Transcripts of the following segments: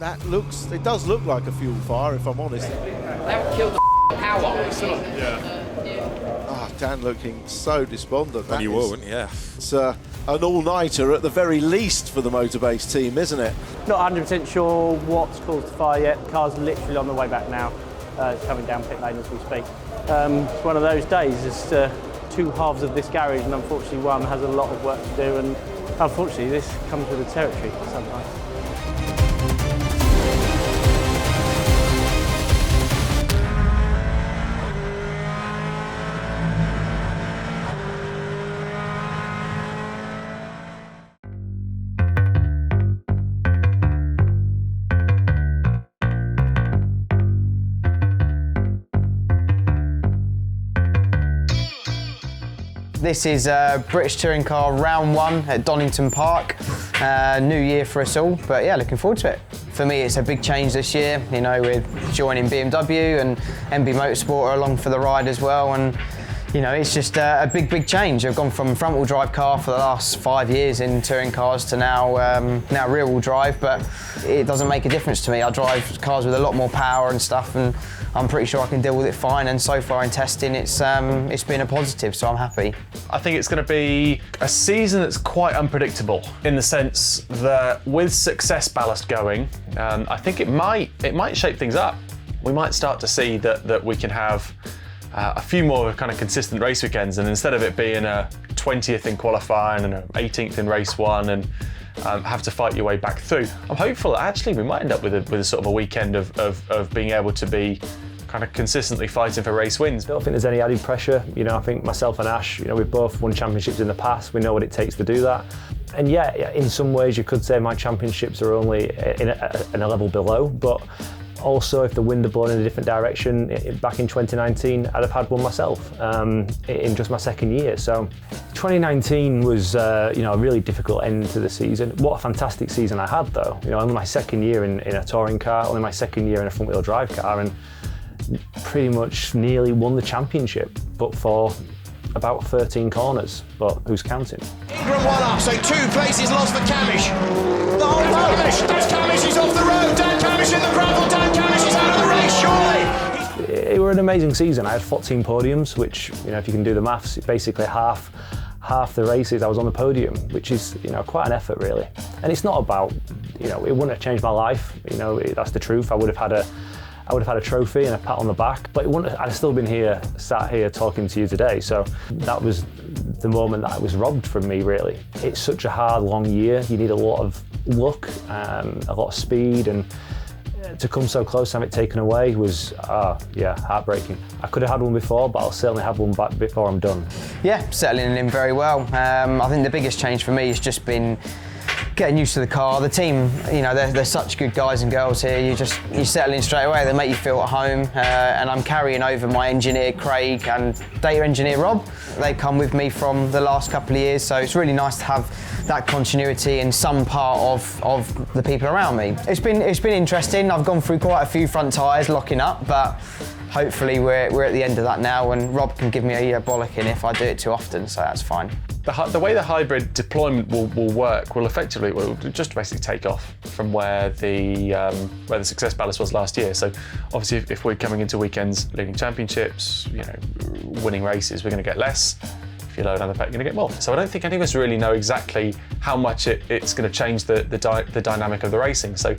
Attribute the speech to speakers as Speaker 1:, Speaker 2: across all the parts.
Speaker 1: it does look like a fuel fire, if I'm honest.
Speaker 2: They haven't killed the power.
Speaker 1: Dan looking so despondent.
Speaker 3: Well, you will, wouldn't you? Yeah.
Speaker 1: It's an all-nighter at the very least for the Motorbase team, isn't it?
Speaker 4: Not 100% sure what's caused the fire yet. The car's literally on the way back now. It's coming down pit lane as we speak. It's one of those days. There's two halves of this garage, and unfortunately one has a lot of work to do, and unfortunately this comes with the territory sometimes.
Speaker 5: This is British Touring Car Round 1 at Donington Park. New year for us all, but yeah, looking forward to it. For me, it's a big change this year. You know, we're joining BMW and MB Motorsport are along for the ride as well, and you know, it's just a big change. I've gone from front-wheel drive car for the last 5 years in touring cars to now rear-wheel drive, but it doesn't make a difference to me. I drive cars with a lot more power and stuff, and I'm pretty sure I can deal with it fine, and so far in testing it's been a positive, so I'm happy.
Speaker 6: I think it's going to be a season that's quite unpredictable in the sense that with success ballast going, I think it might shape things up. We might start to see that we can have a few more kind of consistent race weekends, and instead of it being a 20th in qualifying and an 18th in race one and have to fight your way back through, I'm hopeful that actually we might end up with a sort of a weekend of being able to be kind of consistently fighting for race wins.
Speaker 4: I don't think there's any added pressure. You know, I think myself and Ash, you know, we've both won championships in the past. We know what it takes to do that. And yeah, in some ways you could say my championships are only in a level below, but also, if the wind had blown in a different direction back in 2019, I'd have had one myself in just my second year. So 2019 was you know, a really difficult end to the season. What a fantastic season I had though. You know, only my second year in a touring car, only my second year in a front-wheel drive car, and pretty much nearly won the championship, but for about 13 corners, but who's counting?
Speaker 7: Ingram one up, so 2 places lost for Camish. The whole Camish! That's Camish, he's off the road! Dan Camish in the gravel! Dan Camish is out of the race, surely!
Speaker 4: It was an amazing season. I had 14 podiums, which, you know, if you can do the maths, basically half the races I was on the podium, which is, you know, quite an effort really. And it's not about, you know, it wouldn't have changed my life, you know, that's the truth. I would have had a trophy and a pat on the back, but I'd have still been here, sat here talking to you today. So that was the moment that was robbed from me, really. It's such a hard, long year. You need a lot of luck, a lot of speed, and to come so close and have it taken away was, yeah, heartbreaking. I could have had one before, but I'll certainly have one back before I'm done.
Speaker 5: Yeah, settling in very well. I think the biggest change for me has just been getting used to the car. The team, you know, they're such good guys and girls here. You settle in straight away. They make you feel at home. And I'm carrying over my engineer Craig and data engineer Rob. They come with me from the last couple of years, so it's really nice to have that continuity in some part of the people around me. It's been interesting. I've gone through quite a few front tyres locking up, but hopefully we're at the end of that now, and Rob can give me a bollocking if I do it too often, so that's fine.
Speaker 6: The way the hybrid deployment will work will effectively just basically take off from where the success ballast was last year. So obviously if we're coming into weekends leading championships, you know, winning races, we're going to get less. If you load another pack, you're going to get more. So I don't think any of us really know exactly how much it's going to change the dynamic of the racing. So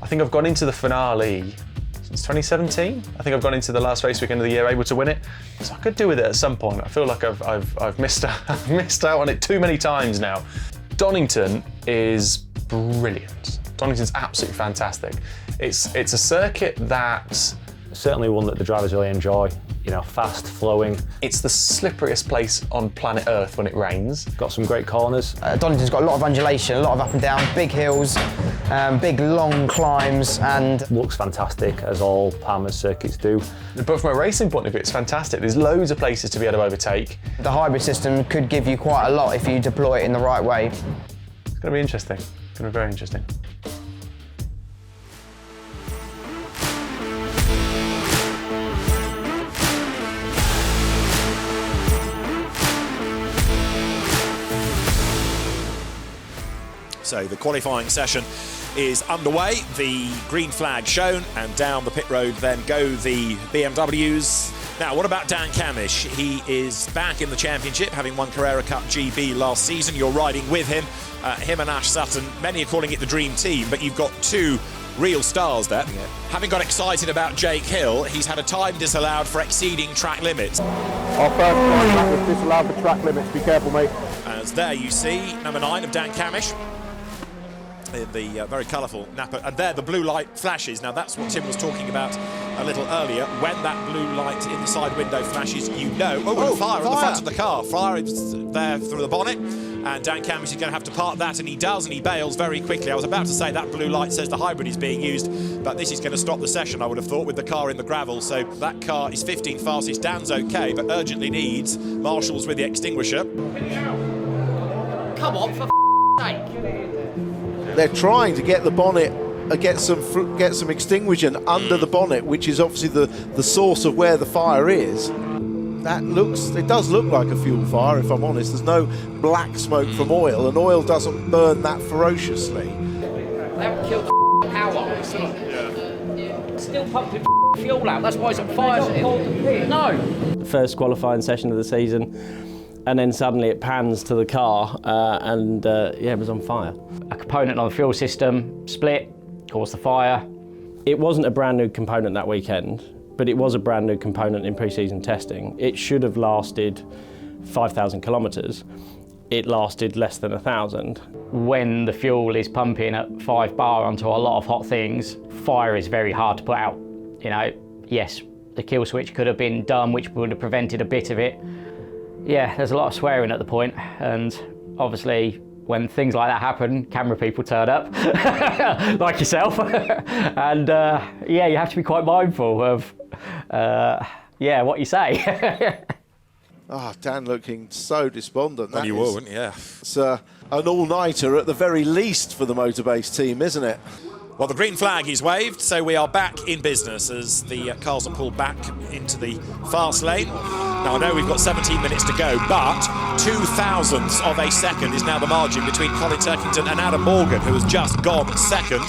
Speaker 6: I think I've gone into the finale since 2017. I think I've gone into the last race weekend of the year able to win it. So I could do with it at some point. I feel like I've missed out on it too many times now. Donington is brilliant. Donington's absolutely fantastic. It's a circuit that
Speaker 4: certainly one that the drivers really enjoy. You know, fast flowing.
Speaker 6: It's the slipperiest place on planet Earth when it rains.
Speaker 4: Got some great corners.
Speaker 5: Donington's got a lot of undulation, a lot of up and down, big hills, big long climbs, and
Speaker 4: looks fantastic, as all Palmer's circuits do.
Speaker 6: But from a racing point of view, it's fantastic. There's loads of places to be able to overtake.
Speaker 5: The hybrid system could give you quite a lot if you deploy it in the right way.
Speaker 6: It's going to be interesting. It's going to be very interesting.
Speaker 3: So the qualifying session
Speaker 7: is underway. The green flag shown, and down the pit road then go the BMWs. Now, what about Dan Camish? He is back in the championship, having won Carrera Cup GB last season. You're riding with him. Him and Ash Sutton, many are calling it the dream team, but you've got two real stars there. Yeah. Having got excited about Jake Hill, he's had a time disallowed for exceeding track limits.
Speaker 3: Our first time was disallowed for track limits. Be careful, mate.
Speaker 7: As there you see, number 9 of Dan Camish in the very colourful Napa, and there the blue light flashes. Now that's what Tim was talking about a little earlier. When that blue light in the side window flashes, you know. Oh, fire on the front of the car. Fire is there through the bonnet. And Dan Camish is going to have to part that, and he does, and he bails very quickly. I was about to say that blue light says the hybrid is being used, but this is going to stop the session, I would have thought, with the car in the gravel. So that car is 15th fastest. Dan's okay, but urgently needs marshals with the extinguisher.
Speaker 2: Come on, for sake.
Speaker 1: They're trying to get the bonnet, get some extinguishing under the bonnet, which is obviously the source of where the fire is. It does look like a fuel fire, if I'm honest. There's no black smoke from oil, and oil doesn't burn that ferociously.
Speaker 2: They haven't killed the power. Still pumping fuel out. That's why it's on fire. No.
Speaker 8: The first qualifying session of the season, and then suddenly it pans to the car, and it was on fire.
Speaker 9: A component on the fuel system split, caused the fire.
Speaker 8: It wasn't a brand new component that weekend, but it was a brand new component in pre-season testing. It should have lasted 5,000 kilometres. It lasted less than 1,000.
Speaker 9: When the fuel is pumping at 5 bar onto a lot of hot things, fire is very hard to put out. You know, yes, the kill switch could have been done, which would have prevented a bit of it. Yeah, there's a lot of swearing at the point, and obviously when things like that happen, camera people turn up, like yourself, and you have to be quite mindful of what you say.
Speaker 1: Dan looking so despondent.
Speaker 7: Well, you wouldn't, yeah.
Speaker 1: It's an all-nighter at the very least for the Motorbase team, isn't it?
Speaker 7: Well, the green flag is waved, so we are back in business as the cars are pulled back into the fast lane. Now, I know we've got 17 minutes to go, but 0.02 of a second is now the margin between Colin Turkington and Adam Morgan, who has just gone second.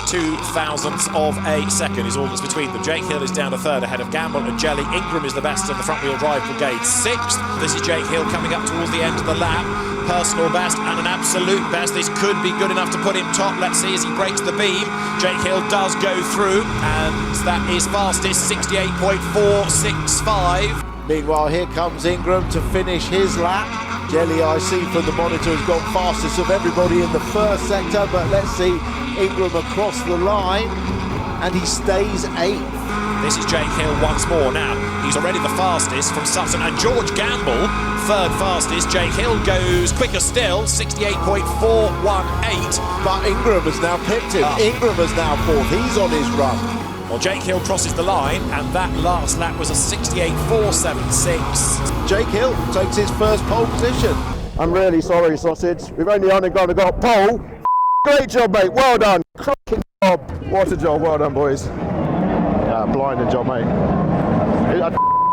Speaker 7: 0.02 of a second is all that's between them. Jake Hill is down to third ahead of Gamble and Jelly. Ingram is the best in the front-wheel drive brigade, sixth. This is Jake Hill coming up towards the end of the lap. Personal best and an absolute best. This could be good enough to put him top. Let's see as he breaks the beam. Jake Hill does go through, and that is fastest, 68.465.
Speaker 1: Meanwhile, here comes Ingram to finish his lap. Jelly, I see from the monitor, has gone fastest of everybody in the first sector, but let's see Ingram across the line, and he stays 8th.
Speaker 7: This is Jake Hill once more now. He's already the fastest from Sutton, and George Gamble, third fastest. Jake Hill goes quicker still, 68.418.
Speaker 1: But Ingram has now pipped him. Ingram is now 4th. He's on his run.
Speaker 7: Well, Jake Hill crosses the line, and that last lap was a 68.476.
Speaker 1: Jake Hill takes his first pole position.
Speaker 3: I'm really sorry, Sausage. We've only got pole. Great job, mate. Well done. Cracking job. What a job. Well done, boys. Blinding job, mate.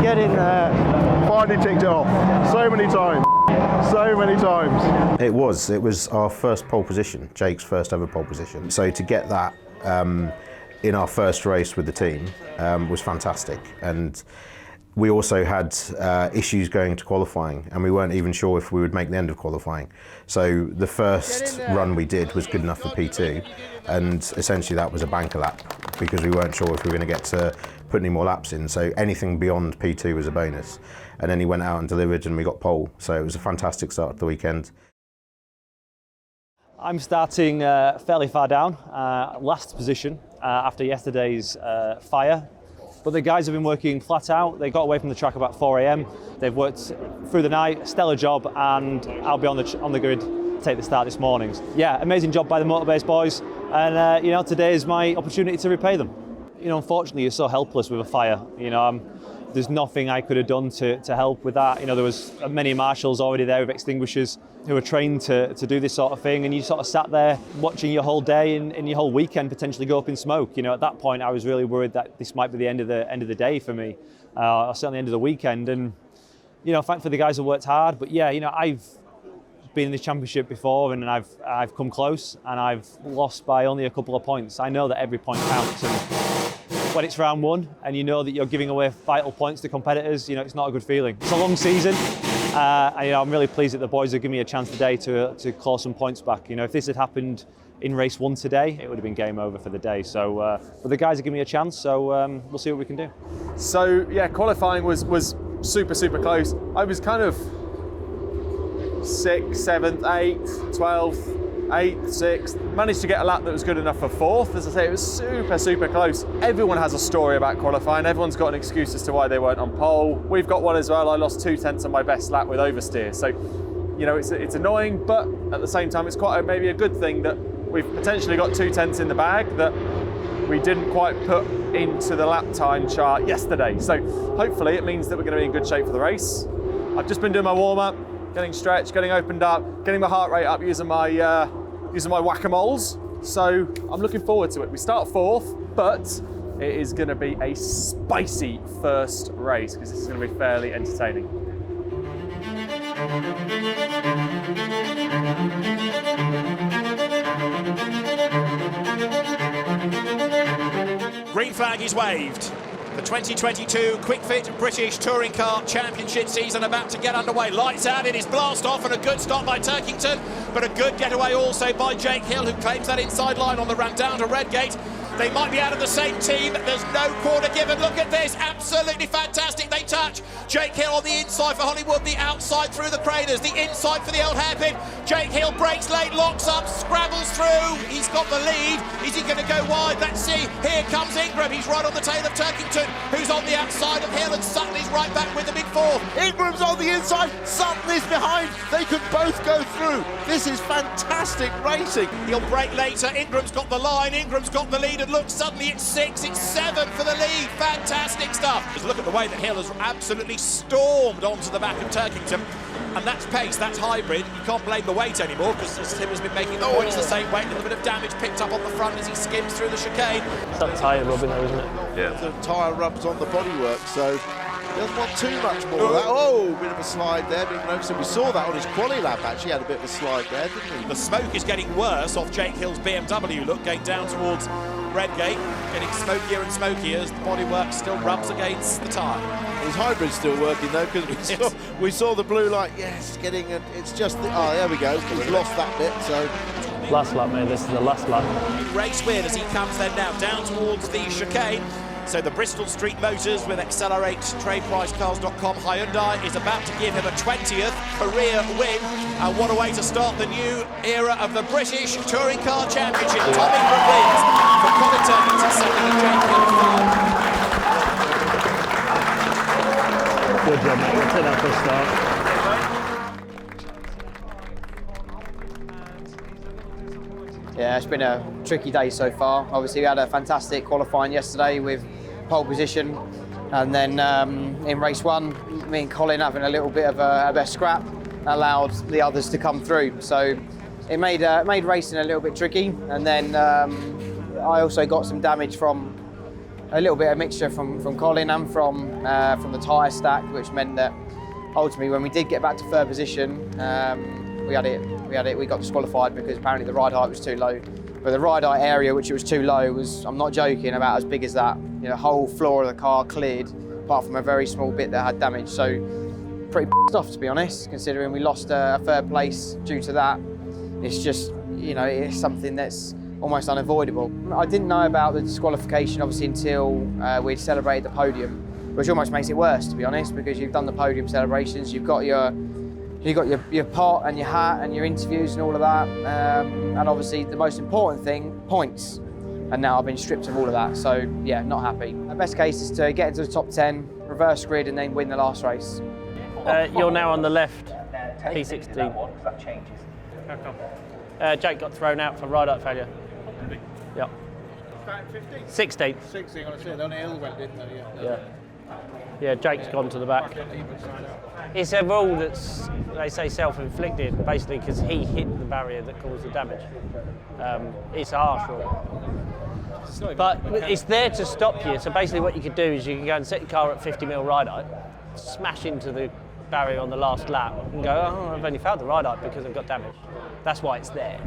Speaker 3: Get in there. Finally ticked it off. So many times. So many times.
Speaker 10: It was our first pole position, Jake's first ever pole position. So to get that in our first race with the team was fantastic. And we also had issues going to qualifying, and we weren't even sure if we would make the end of qualifying. So the first run we did was good enough for P2, and essentially that was a banker lap because we weren't sure if we were going to get to put any more laps in. So anything beyond P2 was a bonus. And then he went out and delivered, and we got pole. So it was a fantastic start to the weekend.
Speaker 8: I'm starting fairly far down, last position after yesterday's fire. But the guys have been working flat out. They got away from the track about 4 a.m. They've worked through the night, stellar job, and I'll be on the grid to take the start this morning. Yeah, amazing job by the Motorbase boys, and today is my opportunity to repay them. Unfortunately, you're so helpless with a fire. There's nothing I could have done to help with that. There was many marshals already there with extinguishers who were trained to do this sort of thing, and you sort of sat there watching your whole day and your whole weekend potentially go up in smoke. At that point, I was really worried that this might be the end of the day for me, or certainly the end of the weekend. And thankfully the guys have worked hard. But yeah, I've been in this championship before, and I've come close, and I've lost by only a couple of points. I know that every point counts, and when it's round one and you know that you're giving away vital points to competitors, you know, it's not a good feeling. It's a long season. And, you know, I'm really pleased that the boys have given me a chance today to claw some points back. You know, if this had happened in race one today, it would have been game over for the day. So, but the guys have given me a chance, so we'll see what we can do.
Speaker 11: So yeah, qualifying was super close. I was kind of 6th, 7th, 8th, 12th, 8th, 6th. Managed to get a lap that was good enough for 4th. As I say, it was super close. Everyone has a story about qualifying. Everyone's got an excuse as to why they weren't on pole. We've got one as well. I lost 2/10 on my best lap with oversteer. So, you know, it's annoying, but at the same time, it's quite maybe a good thing that we've potentially got 2/10 in the bag that we didn't quite put into the lap time chart yesterday. So hopefully it means that we're going to be in good shape for the race. I've just been doing my warm-up, getting stretched, getting opened up, getting my heart rate up using my whack-a-moles. So I'm looking forward to it. We start 4th, but it is going to be a spicy first race because this is going to be fairly entertaining.
Speaker 7: Green flag is waved. The 2022 Quick Fit British Touring Car Championship season about to get underway. Lights out, it is blast off, and a good stop by Turkington, but a good getaway also by Jake Hill, who claims that inside line on the run down to Redgate. They might be out of the same team. There's no quarter given. Look at this. Absolutely fantastic. They touch. Jake Hill on the inside for Hollywood. The outside through the Craters. The inside for the old hairpin. Jake Hill breaks late, locks up, scrabbles through. He's got the lead. Is he going to go wide? Let's see. Here comes Ingram. He's right on the tail of Turkington, who's on the outside of Hill, and Sutton is right back with the big 4th.
Speaker 1: Ingram's on the inside, Sutton is behind. They could both go through. This is fantastic racing.
Speaker 7: He'll break later. Ingram's got the line. Ingram's got the lead, and look, suddenly it's 6, it's 7 for the lead. Fantastic stuff. Just look at the way that Hill has absolutely stormed onto the back of Turkington. And that's pace, that's hybrid. You can't blame the weight anymore, because as Tim has been making the point, it's the same weight. A little bit of damage picked up on the front as he skims through the chicane.
Speaker 4: It's that tyre rubbing though, isn't it?
Speaker 1: Yeah. The tyre rubs on the bodywork, so he doesn't want too much more of that. Oh, bit of a slide there, being noticed. We saw that on his quali lap, actually. He had a bit of a slide there, didn't he?
Speaker 7: The smoke is getting worse off Jake Hill's BMW look, going down towards Redgate, getting smokier and smokier as the bodywork still rubs against the tyre.
Speaker 1: His hybrid's still working though, because we saw the blue light. Yes, getting it. It's just the, oh, there we go. He's lost that bit. So
Speaker 4: last lap, mate. This is the last lap.
Speaker 7: Race win as he comes then now down towards the chicane. So the Bristol Street Motors with Accelerate TradePriceCars.com Hyundai is about to give him a 20th career win. And what a way to start the new era of the British Touring Car Championship. Tom Ingram wins for Colin Turkington second and Jake Hill third.
Speaker 4: Good job, mate. We'll take that for a start.
Speaker 5: Yeah, it's been a tricky day so far. Obviously, we had a fantastic qualifying yesterday with pole position, and then in race one, me and Colin having a little bit of a scrap allowed the others to come through. So it made racing a little bit tricky, and then I also got some damage from a little bit of mixture from Colin and from the tyre stack, which meant that ultimately when we did get back to third position, we got disqualified because apparently the ride height was too low. But the ride height area, which it was too low, was, I'm not joking, about as big as that. You know, the whole floor of the car cleared, apart from a very small bit that had damage. So pretty pissed off, to be honest, considering we lost a third place due to that. It's just, you know, it's something that's almost unavoidable. I didn't know about the disqualification, obviously, until we'd celebrated the podium, which almost makes it worse, to be honest, because you've done the podium celebrations, you've got your pot and your hat and your interviews and all of that, and obviously the most important thing, points. And now I've been stripped of all of that, so yeah, not happy. The best case is to get into the top 10, reverse grid, and then win the last race.
Speaker 4: You're now on the left, P16. How come? Jake got thrown out for ride-out failure. Yep. 16th.
Speaker 12: 16, I said, on the hill went, didn't they?
Speaker 4: Yeah. Yeah, Jake's gone to the back. It's a rule that's, they say, self-inflicted, basically because he hit the barrier that caused the damage. It's a harsh rule. But it's there to stop you, so basically what you could do is you can go and set your car at 50 mil ride height, smash into the
Speaker 13: barrier on the last lap and go, oh, I've only found the ride up because I've got damage. That's why it's there.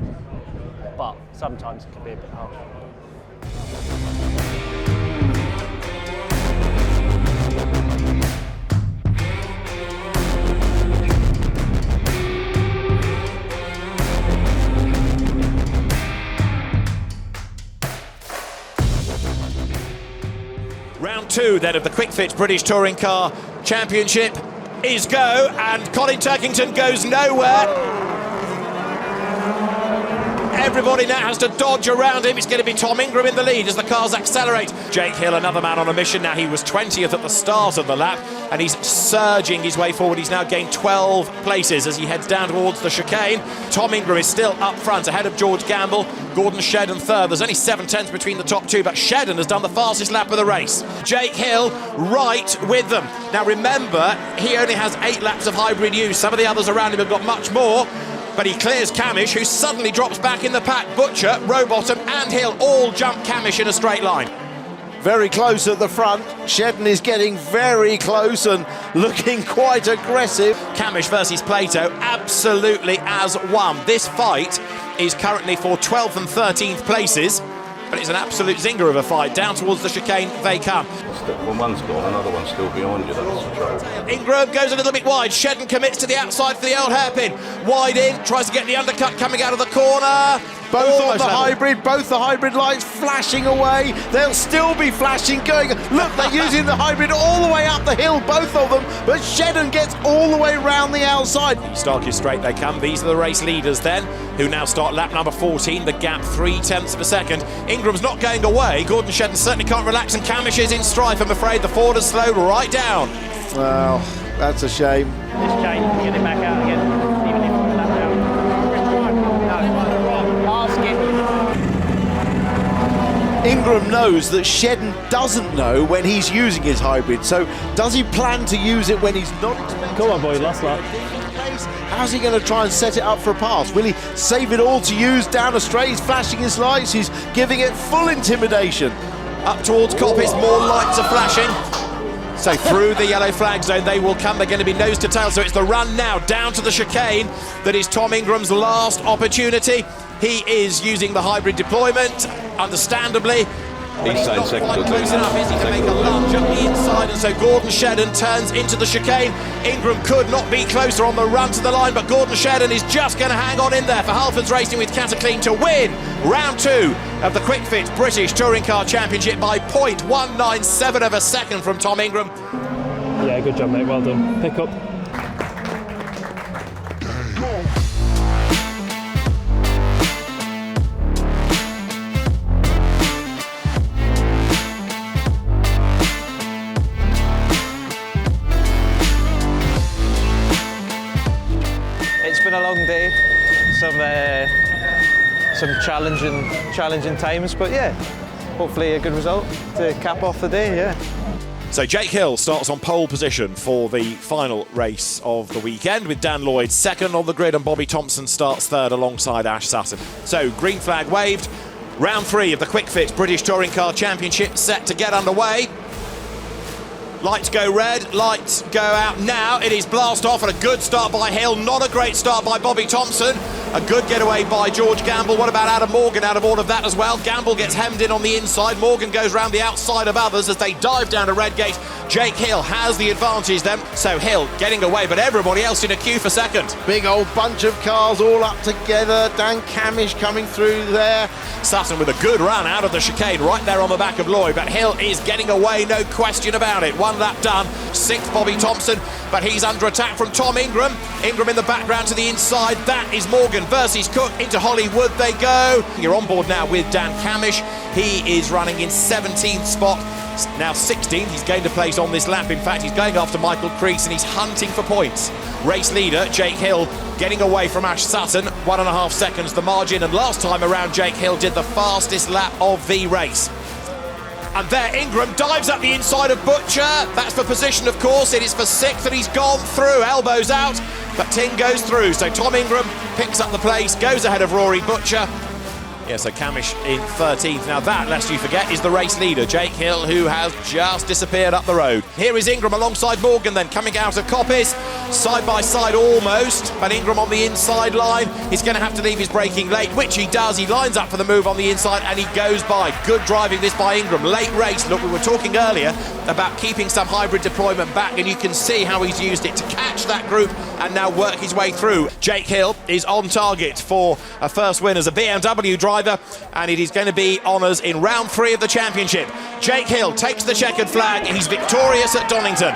Speaker 13: But sometimes it can be a bit hard.
Speaker 7: Round 2 then of the Quick Fit British Touring Car Championship is go, and Colin Turkington goes nowhere. Everybody now has to dodge around him. It's going to be Tom Ingram in the lead as the cars accelerate. Jake Hill, another man on a mission now. He was 20th at the start of the lap, and he's surging his way forward. He's now gained 12 places as he heads down towards the chicane. Tom Ingram is still up front, ahead of George Gamble. Gordon Shedden third. There's only 7 tenths between the top two, but Shedden has done the fastest lap of the race. Jake Hill right with them. Now remember, he only has 8 laps of hybrid use. Some of the others around him have got much more. But he clears Camish, who suddenly drops back in the pack. Butcher, Rowbottom and Hill all jump Camish in a straight line.
Speaker 1: Very close at the front. Shedden is getting very close and looking quite aggressive.
Speaker 7: Camish versus Plato, absolutely as one. This fight is currently for 12th and 13th places, but it's an absolute zinger of a fight. Down towards the chicane they come.
Speaker 14: When one's gone, another one's still behind you. That's the trouble.
Speaker 7: Ingram goes a little bit wide. Shedden commits to the outside for the old hairpin. Wide in, tries to get the undercut coming out of the corner.
Speaker 1: Both on the hybrid, both the hybrid lights flashing away. They'll still be flashing, going. Look, they're using the hybrid all the way up the hill, both of them. But Shedden gets all the way round the outside.
Speaker 7: Stark is straight, they come. These are the race leaders then, who now start lap number 14. The gap 3 tenths of a second. Ingram's not going away. Gordon Shedden certainly can't relax, and Camish is in strife. I'm afraid the Ford has slowed right down.
Speaker 1: Well, that's a shame.
Speaker 13: This chain, get it back out again, even if it's lap down. Ask him.
Speaker 1: Ingram knows that Shedden doesn't know when he's using his hybrid, so does he plan to use it when he's not expecting?
Speaker 8: Come on, boy, last lap.
Speaker 1: How's he going to try and set it up for a pass? Will he save it all to use down a straight? He's flashing his lights, he's giving it full intimidation.
Speaker 7: Up towards Coppice, more lights are flashing. So through the yellow flag zone they will come. They're going to be nose to tail, so it's the run now down to the chicane that is Tom Ingram's last opportunity. He is using the hybrid deployment, understandably.
Speaker 14: He's
Speaker 7: not quite close enough, is he, to make a lunge up the inside, and so Gordon Shedden turns into the chicane. Ingram could not be closer on the run to the line, but Gordon Shedden is just going to hang on in there for Halfords Racing with Cataclean to win round 2 of the Quick Fit British Touring Car Championship by 0.197 of a second from Tom Ingram.
Speaker 8: Yeah, good job, mate, well done. Pick up.
Speaker 13: It's been a long day, some challenging times, but yeah, hopefully a good result to cap off the day, yeah.
Speaker 7: So Jake Hill starts on pole position for the final race of the weekend, with Dan Lloyd second on the grid and Bobby Thompson starts third alongside Ash Sutton. So green flag waved, round 3 of the Quick Fit British Touring Car Championship set to get underway. Lights go red, lights go out now. It is blast off, and a good start by Hill, not a great start by Bobby Thompson. A good getaway by George Gamble. What about Adam Morgan out of all of that as well? Gamble gets hemmed in on the inside. Morgan goes round the outside of others as they dive down to Redgate. Jake Hill has the advantage then. So Hill getting away, but everybody else in a queue for second.
Speaker 1: Big old bunch of cars all up together. Dan Camish coming through there.
Speaker 7: Sutton with a good run out of the chicane right there on the back of Lloyd, but Hill is getting away, no question about it. 1 lap done. 6th Bobby Thompson, but he's under attack from Tom Ingram. Ingram in the background to the inside. That is Morgan versus Cook. Into Hollywood they go. You're on board now with Dan Camish. He is running in 17th spot. Now 16th, he's gained a place on this lap. In fact, he's going after Michael Crease and he's hunting for points. Race leader, Jake Hill, getting away from Ash Sutton. 1.5 seconds the margin, and last time around Jake Hill did the fastest lap of the race. And there Ingram dives up the inside of Butcher. That's for position, of course. It is for 6th, and he's gone through, elbows out, but Ting goes through. So Tom Ingram picks up the place, goes ahead of Rory Butcher. Yeah, so Camish in 13th. Now that, lest you forget, is the race leader, Jake Hill, who has just disappeared up the road. Here is Ingram alongside Morgan then, coming out of Coppice. side by side almost, but Ingram on the inside line. He's going to have to leave his braking late, which he does. He lines up for the move on the inside and he goes by. Good driving this by Ingram. Late race. Look, we were talking earlier about keeping some hybrid deployment back, and you can see how he's used it to catch that group and now work his way through. Jake Hill is on target for a first win as a BMW driver, and it is going to be honours in round 3 of the championship. Jake Hill takes the checkered flag. He's victorious at Donington.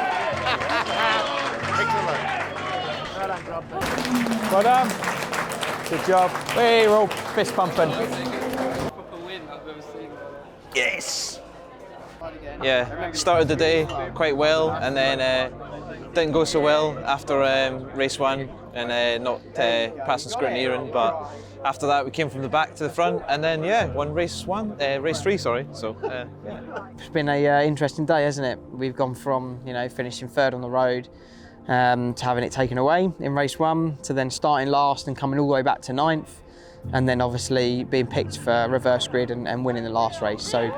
Speaker 13: Well done. Good job. We're all fist pumping.
Speaker 15: Yes. Yeah, started the day quite well, and then didn't go so well after race 1 and not passing scrutineering. But after that, we came from the back to the front, and then won race 3. Sorry. So yeah.
Speaker 5: It's been a interesting day, hasn't it? We've gone from finishing 3rd on the road to having it taken away in race 1, to then starting last and coming all the way back to 9th, and then obviously being picked for reverse grid and winning the last race. So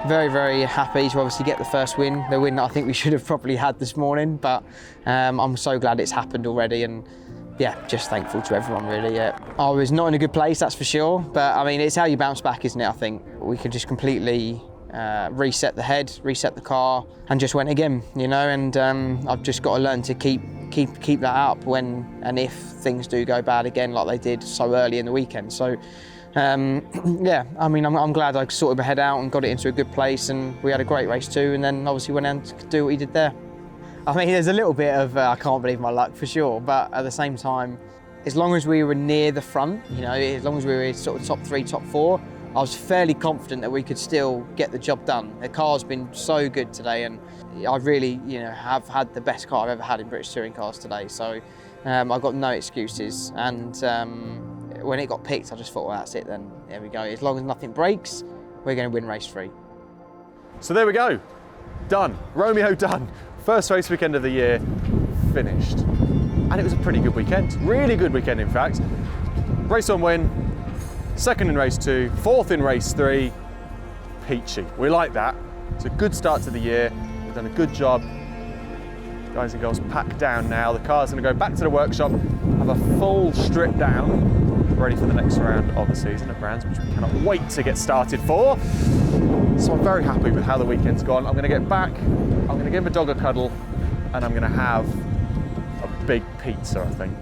Speaker 5: very, very happy to obviously get the first win, the win that I think we should have probably had this morning, but I'm so glad it's happened already, and yeah, just thankful to everyone really. Yeah. I was not in a good place, that's for sure, but I mean, it's how you bounce back, isn't it? I think we could just completely reset the head, reset the car, and just went again, and I've just got to learn to keep that up when and if things do go bad again, like they did so early in the weekend. So yeah, I mean, I'm glad I sorted my head out and got it into a good place, and we had a great race 2, and then obviously went on to do what he did there. I mean, there's a little bit of I can't believe my luck for sure, but at the same time, as long as we were near the front, as long as we were sort of top 3, top 4, I was fairly confident that we could still get the job done. The car's been so good today, and I really, have had the best car I've ever had in British touring cars today. So I've got no excuses. And when it got picked, I just thought, well, that's it then. There we go. As long as nothing breaks, we're going to win race 3.
Speaker 11: So there we go. Done. Romeo done. First race weekend of the year finished. And it was a pretty good weekend. Really good weekend, in fact. Race 1 win. 2nd in race 2, 4th in race 3, peachy. We like that. It's a good start to the year. We've done a good job. Guys and girls packed down now. The car's going to go back to the workshop, have a full strip down, ready for the next round of the season at Brands, which we cannot wait to get started for. So I'm very happy with how the weekend's gone. I'm going to get back, I'm going to give my dog a cuddle, and I'm going to have a big pizza, I think.